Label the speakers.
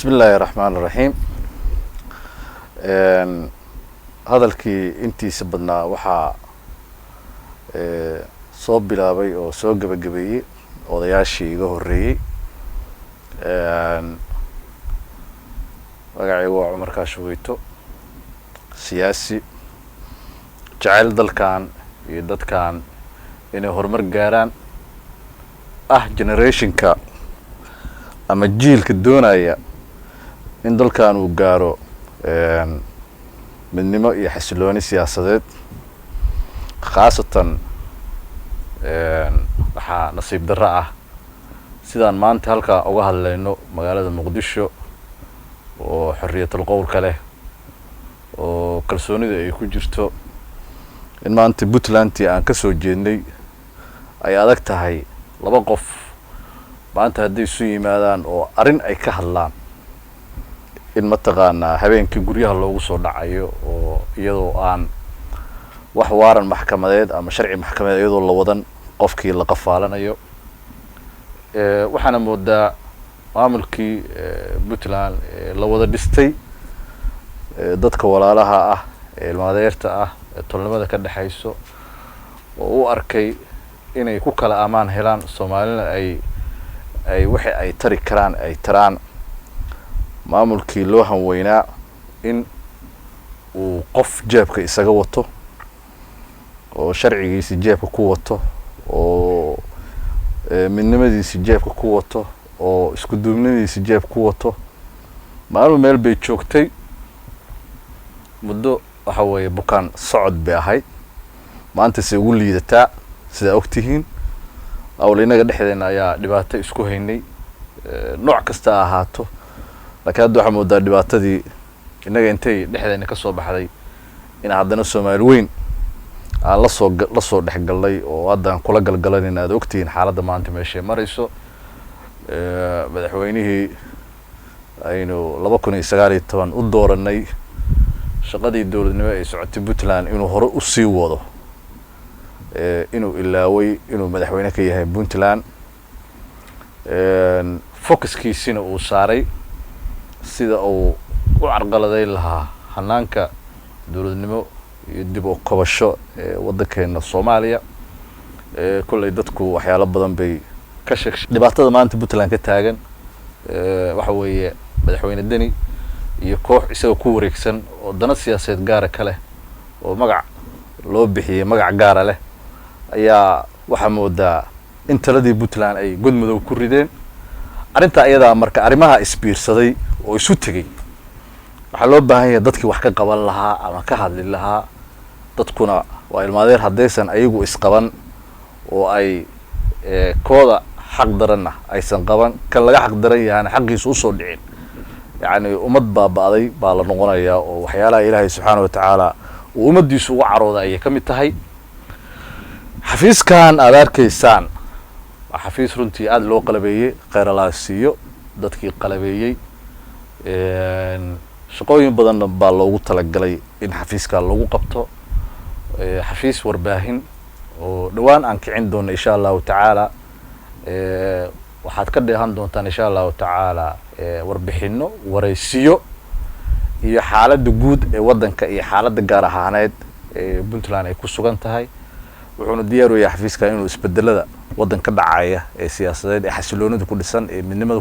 Speaker 1: بسم الله الرحمن الرحيم. هذا الكي انتي سبدنا وحا صوب بلابي او سوق بقبي odayaashii iga horeeyay magacaygu waa Cumar Kaashweyto siyaasi jacayl dalkan iyo dadkan inay horumar gaaraan generationka ama jiilka doonaya in dalkan uu gaaro midnimo iyo xasilooni siyaasadeed khaasatan waxaa nasiib darro ah sidaan maanta halka uga hadlayno magaalada Muqdisho oo xorriyatul qowlka leh oo kalsoonida ay ku jirto in maanta Puntland aan ka soo jeednay ay adag tahay laba qof maanta haddii isu yimaadaan oo arin ay ka hadlaan in mataqaana habeenkii guryaha loogu soo dhacayo oo iyadoo aan wax waaran maxkamadeed ama sharci maxkamadeed iyadoo la wadan qofkii la qafaalanayo waxaana moodaa maamulkii Puntland la wada dhistay dadka walaalaha ah ilmaadeerta ah tolnimada ka dhaxayso oo u arkay inay ku kala amaan helaan Soomaalina ay wixii ay tari karaan ay taraan maamulkii loo hanweynaa in uu qof jeebka isaga wato oo sharcigiisa jeebka ku wato oo midnimadiisa jeebka ku wato oo isku duubnimadiisa jeebka ku wato maalmo meel bay joogtay muddo waxa weeye bukaan socod bay ahayd maanta si ugu liidataa sida ogtihiin awlinaga dhexdeena ayaa dhibaato isku haynay nooc kasta ahaato laakiin hadda waxa moodaa dhibaatadii inaga intay dhexdeena ka soo baxday in haddana Soomaali weyn aan la soo dhaxgalay oo hadda kula galgalan aad ogtiin xaaladda maanta meesha marayso madaxweynihii aynu 2019 u dooranay shaqadii dawladnimo ee socotay Puntland inuu hore u sii wado inuu ilaaway inuu madaxweyne ka yahay Puntland focuskiisina uu saaray sida uu u carqaladay lahaa hanaanka dawladnimo iyo dib u kabasho waddankeena Soomaaliya kulay dadku waxyaalo badan bay ka sheegay dhibaatada maanta Puntland ka taagan waxa weeye madaxweyne Deni iyo koox isaga ku wareegsan oo dana siyaasadeed gaar ah kale oo magac loo bixiyay magac gaar ah leh ayaa waxa moodaa in taladii Puntland ay godmadow ku rideen arinta iyada marka arimaha isbiirsaday oo isu tagay waxa loo baahan yahay dadkii wax ka qaban lahaa ama ka hadli lahaa dadkuna waa ilmaadeer haddaysan ayagu isqaban oo ay kooda xaq daranna aysan qaban kan laga xaq daran yahay xaqiisu u soo dhicin yani ummad baabaaday baa la noqonayaa oo waxyaalaha Ilaahay subhanahu wa ta'ala uu ummadiisu ugu carooday ay kamid tahay xafiiskan aad arkaysaan waa xafiis runtii aad loo qalabeeyay qeyralaasiyo dadkii qalabeeyay shaqooyin badan baa loogu talagalay in xafiiska lagu qabto xafiis warbaahin oo dhawaan aan kicin doono insha Allah ta'ala waxaad ka dheehan doontaan insha Allah ta'ala warbixino wareysiyo iyo xaaladda guud ee waddanka iyo xaaladda gaar ahaaneed ee Puntland ay ku sugan tahay wuxuuna diyaar u yahay xafiiska inuu isbedelada waddanka dhacaya ee siyaasadeed ee xasiloonida ku dhisan ee midnimada